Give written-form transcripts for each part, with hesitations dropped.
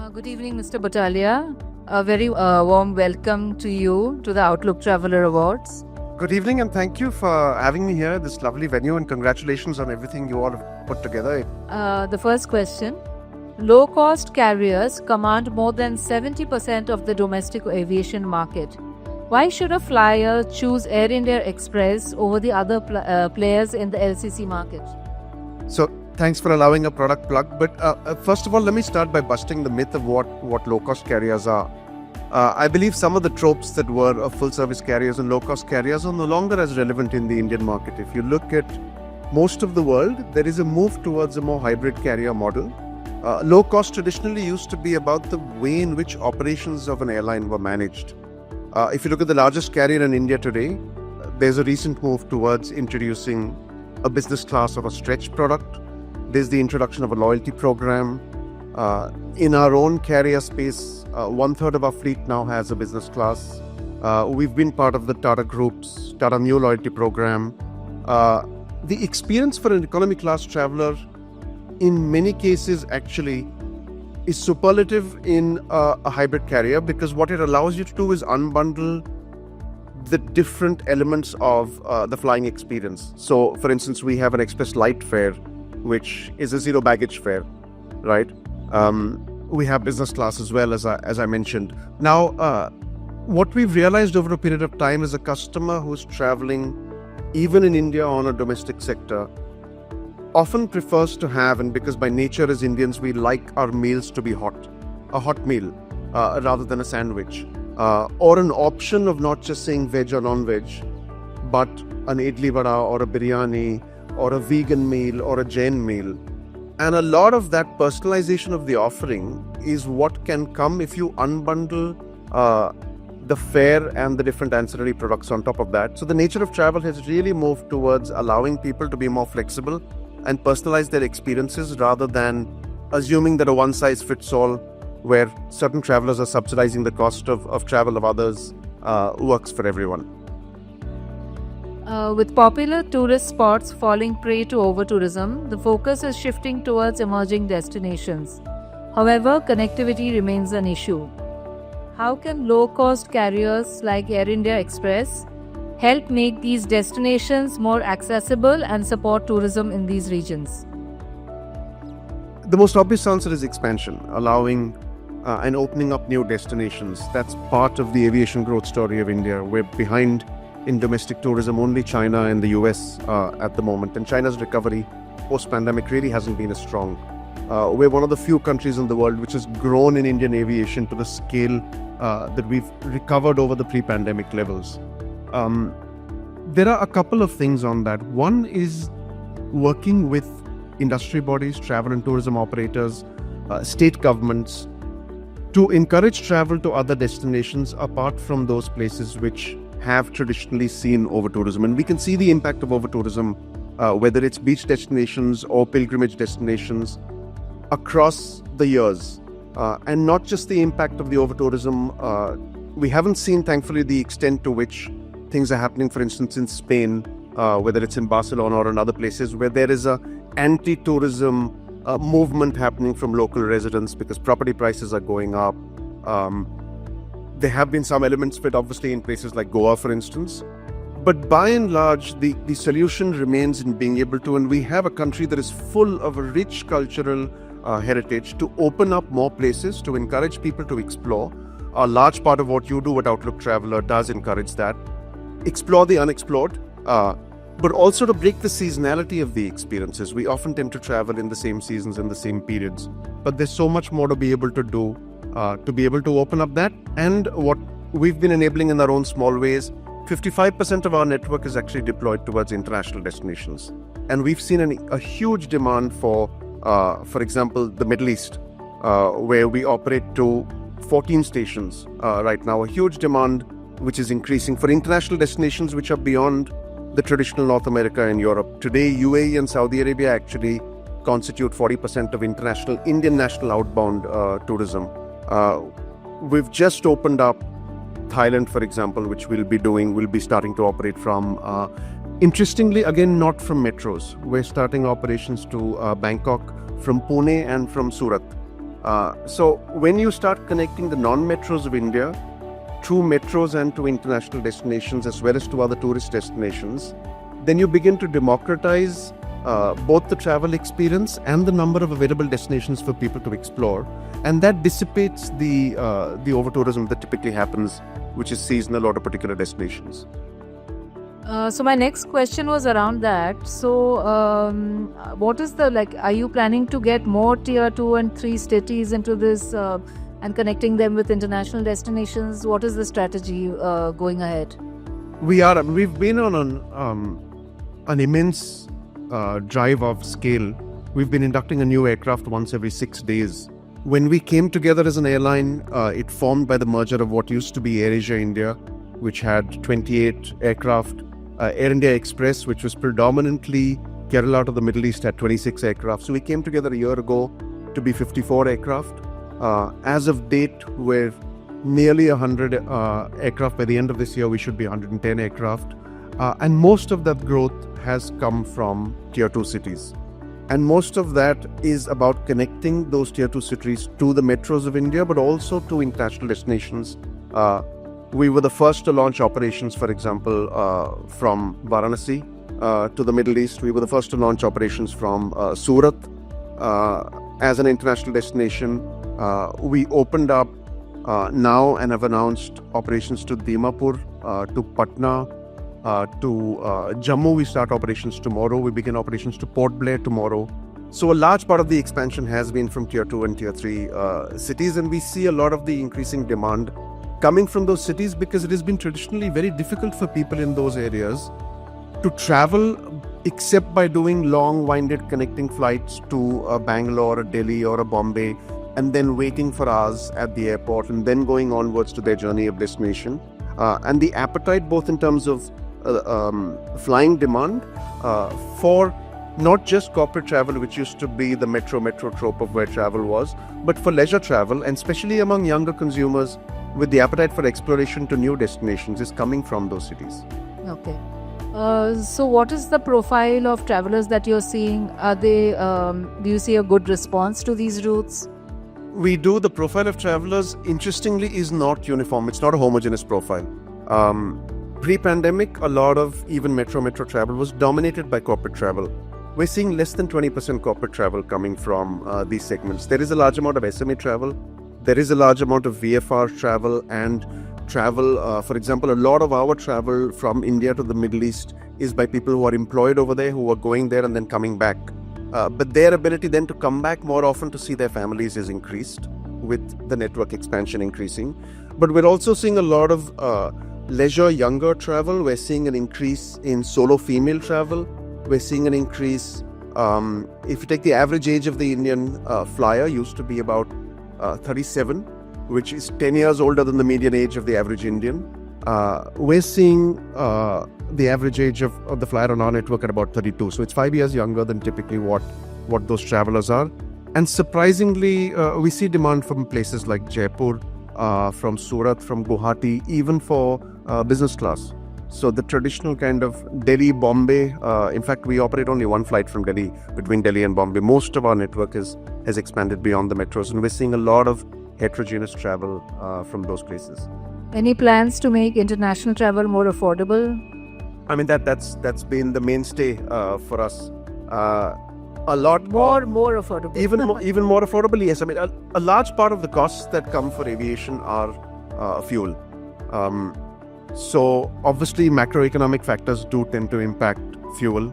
Good evening, Mr. Butalia. A very warm welcome to you to the Outlook Traveler Awards. Good evening and thank you for having me here, this lovely venue, and congratulations on everything you all have put together. The first question. Low-cost carriers command more than 70% of the domestic aviation market. Why should a flyer choose Air India Express over the other players in the LCC market? So, thanks for allowing a product plug. But first of all, let me start by busting the myth of what low-cost carriers are. I believe some of the tropes that were of full-service carriers and low-cost carriers are no longer as relevant in the Indian market. If you look at most of the world, there is a move towards a more hybrid carrier model. Low-cost traditionally used to be about the way in which operations of an airline were managed. If you look at the largest carrier in India today, there's a recent move towards introducing a business class or a stretch product. There's the introduction of a loyalty program. In our own carrier space, 1/3 of our fleet now has a business class. We've been part of the Tata Group's Tata New Loyalty program. The experience for an economy class traveler in many cases actually is superlative in a hybrid carrier, because what it allows you to do is unbundle the different elements of the flying experience. So, for instance, we have an express light fare, which is a zero baggage fare, right? We have business class as well, as I mentioned. Now, what we've realized over a period of time is a customer who's traveling, even in India on a domestic sector, often prefers to have, and because by nature as Indians, we like our meals to be hot, a hot meal rather than a sandwich, or an option of not just saying veg or non-veg, but an idli vada or a biryani or a vegan meal or a Jain meal. And a lot of that personalization of the offering is what can come if you unbundle the fare and the different ancillary products on top of that. So the nature of travel has really moved towards allowing people to be more flexible and personalize their experiences rather than assuming that a one-size-fits-all, where certain travelers are subsidizing the cost of travel of others, works for everyone. With popular tourist spots falling prey to over-tourism, the focus is shifting towards emerging destinations. However, connectivity remains an issue. How can low-cost carriers like Air India Express help make these destinations more accessible and support tourism in these regions? The most obvious answer is expansion, allowing and opening up new destinations. That's part of the aviation growth story of India. We're behind in domestic tourism, only China and the US at the moment. And China's recovery post-pandemic really hasn't been as strong. We're one of the few countries in the world which has grown in Indian aviation to the scale that we've recovered over the pre-pandemic levels. There are a couple of things on that. One is working with industry bodies, travel and tourism operators, state governments, to encourage travel to other destinations apart from those places which have traditionally seen over-tourism. And we can see the impact of over-tourism, whether it's beach destinations or pilgrimage destinations, across the years. And not just the impact of the over-tourism. We haven't seen, thankfully, the extent to which things are happening, for instance, in Spain, whether it's in Barcelona or in other places, where there is a anti-tourism movement happening from local residents because property prices are going up. There have been some elements of it, obviously, in places like Goa, for instance. But by and large, the solution remains in being able to, and we have a country that is full of a rich cultural heritage, to open up more places, to encourage people to explore. A large part of what you do at Outlook Traveler does encourage that. Explore the unexplored, but also to break the seasonality of the experiences. We often tend to travel in the same seasons and the same periods, but there's so much more to be able to do, to be able to open up that. And what we've been enabling in our own small ways, 55% of our network is actually deployed towards international destinations. And we've seen a huge demand for example, the Middle East, where we operate to 14 stations right now, a huge demand which is increasing for international destinations which are beyond the traditional North America and Europe. Today, UAE and Saudi Arabia actually constitute 40% of Indian national outbound tourism. We've just opened up Thailand, for example, which we'll be starting to operate from. Interestingly, again, not from metros. We're starting operations to Bangkok from Pune and from Surat. So when you start connecting the non-metros of India to metros and to international destinations as well as to other tourist destinations, then you begin to democratize both the travel experience and the number of available destinations for people to explore, and that dissipates the over-tourism that typically happens, which is seasonal or to particular destinations. So my next question was around that. So what is are you planning to get more tier 2 and 3 cities into this and connecting them with international destinations? What is the strategy going ahead? We've been on an immense drive of scale. We've been inducting a new aircraft once every 6 days. When we came together as an airline, it formed by the merger of what used to be AirAsia India, which had 28 aircraft, Air India Express, which was predominantly Kerala to the Middle East, had 26 aircraft. So we came together a year ago to be 54 aircraft. As of date, we're nearly 100 aircraft. By the end of this year, we should be 110 aircraft. And most of that growth has come from tier 2 cities. And most of that is about connecting those tier 2 cities to the metros of India, but also to international destinations. We were the first to launch operations, for example, from Varanasi to the Middle East. We were the first to launch operations from Surat as an international destination. We opened up now and have announced operations to Dimapur, to Patna, to Jammu. We start operations tomorrow. We begin operations to Port Blair tomorrow. So a large part of the expansion has been from tier 2 and tier 3 cities, and we see a lot of the increasing demand coming from those cities because it has been traditionally very difficult for people in those areas to travel except by doing long-winded connecting flights to a Bangalore, a Delhi or a Bombay, and then waiting for hours at the airport and then going onwards to their journey of destination. And the appetite, both in terms of flying demand for not just corporate travel, which used to be the metro trope of where travel was, but for leisure travel, and especially among younger consumers with the appetite for exploration to new destinations, is coming from those cities. Okay. So what is the profile of travelers that you're seeing? Are they, do you see a good response to these routes? We do. The profile of travelers, interestingly, is not uniform. It's not a homogeneous profile. Pre-pandemic, a lot of even metro travel was dominated by corporate travel. We're seeing less than 20% corporate travel coming from these segments. There is a large amount of SMA travel. There is a large amount of VFR travel and travel. For example, a lot of our travel from India to the Middle East is by people who are employed over there, who are going there and then coming back. But their ability then to come back more often to see their families is increased with the network expansion increasing. But we're also seeing a lot of leisure younger travel. We're seeing an increase in solo female travel. We're seeing an increase. If you take the average age of the Indian flyer, used to be about 37, which is 10 years older than the median age of the average Indian. We're seeing the average age of the flyer on our network at about 32. So it's 5 years younger than typically what those travelers are. And surprisingly, we see demand from places like Jaipur, from Surat, from Guwahati, even for business class. So the traditional kind of Delhi, Bombay, in fact, we operate only one flight from Delhi, between Delhi and Bombay. Most of our network has expanded beyond the metros, and we're seeing a lot of heterogeneous travel from those places. Any plans to make international travel more affordable? I mean, that's been the mainstay for us. A lot more affordable. Even more affordable, yes. I mean, a large part of the costs that come for aviation are fuel. So obviously macroeconomic factors do tend to impact fuel,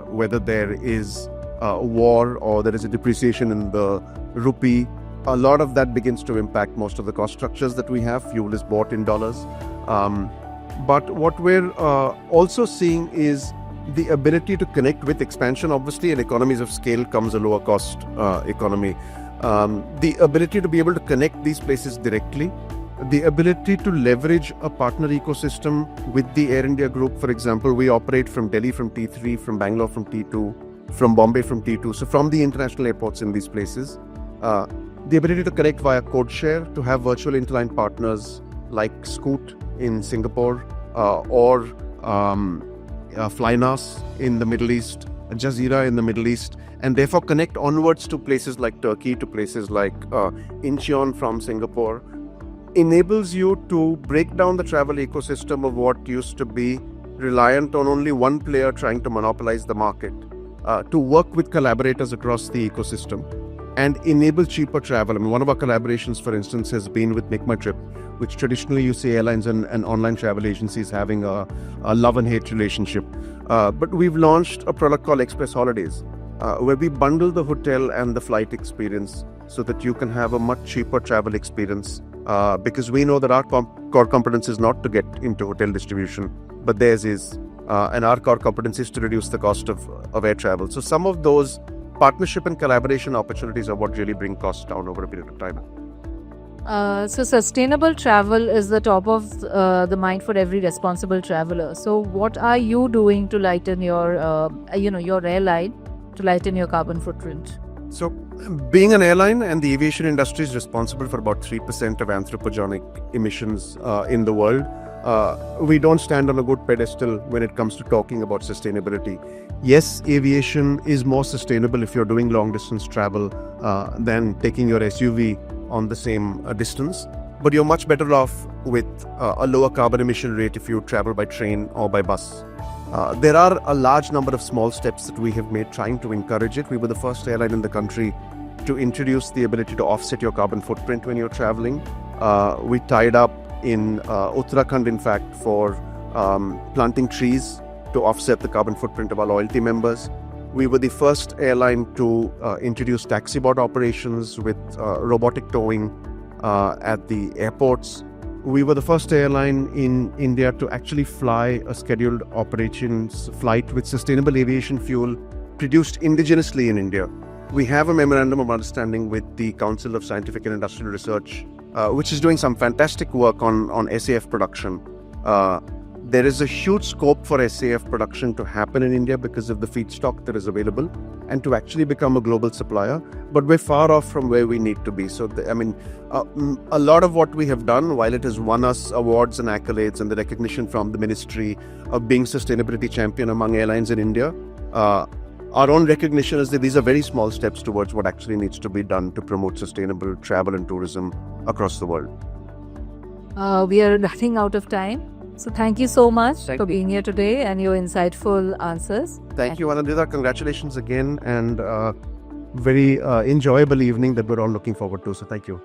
whether there is a war or there is a depreciation in the rupee. A lot of that begins to impact most of the cost structures that we have. Fuel is bought in dollars. But what we're also seeing is the ability to connect with expansion. Obviously, in economies of scale comes a lower cost economy. The ability to be able to connect these places directly, the ability to leverage a partner ecosystem with the Air India group. For example, we operate from Delhi from T3, from Bangalore from T2, from Bombay from T2. So from the international airports in these places, the ability to connect via code share, to have virtual interline partners like Scoot in Singapore or Flynas in the Middle East, Jazeera in the Middle East, and therefore connect onwards to places like Turkey, to places like Incheon from Singapore, enables you to break down the travel ecosystem of what used to be reliant on only one player trying to monopolize the market, to work with collaborators across the ecosystem and enable cheaper travel. I mean, one of our collaborations, for instance, has been with Make My Trip, which traditionally you see airlines and online travel agencies having a love and hate relationship. But we've launched a product called Express Holidays, where we bundle the hotel and the flight experience so that you can have a much cheaper travel experience, because we know that our core competence is not to get into hotel distribution, but theirs is. And our core competence is to reduce the cost of air travel. So some of those partnership and collaboration opportunities are what really bring costs down over a period of time. So sustainable travel is the top of the mind for every responsible traveler. So what are you doing to lighten your, your airline, to lighten your carbon footprint? So being an airline and the aviation industry is responsible for about 3% of anthropogenic emissions in the world. We don't stand on a good pedestal when it comes to talking about sustainability. Yes, aviation is more sustainable if you're doing long distance travel than taking your SUV on the same distance, but you're much better off with a lower carbon emission rate if you travel by train or by bus. There are a large number of small steps that we have made trying to encourage it. We were the first airline in the country to introduce the ability to offset your carbon footprint when you're traveling. We tied up in Uttarakhand, in fact, for planting trees to offset the carbon footprint of our loyalty members. We were the first airline to introduce taxi-bot operations with robotic towing at the airports. We were the first airline in India to actually fly a scheduled operations flight with sustainable aviation fuel produced indigenously in India. We have a memorandum of understanding with the Council of Scientific and Industrial Research, which is doing some fantastic work on SAF production. There is a huge scope for SAF production to happen in India because of the feedstock that is available and to actually become a global supplier, but we're far off from where we need to be. So, a lot of what we have done, while it has won us awards and accolades and the recognition from the Ministry of being sustainability champion among airlines in India, our own recognition is that these are very small steps towards what actually needs to be done to promote sustainable travel and tourism across the world. We are running out of time. So thank you so much for being here today and your insightful answers. Thank you, Anindita. Congratulations again, and very enjoyable evening that we're all looking forward to. So thank you.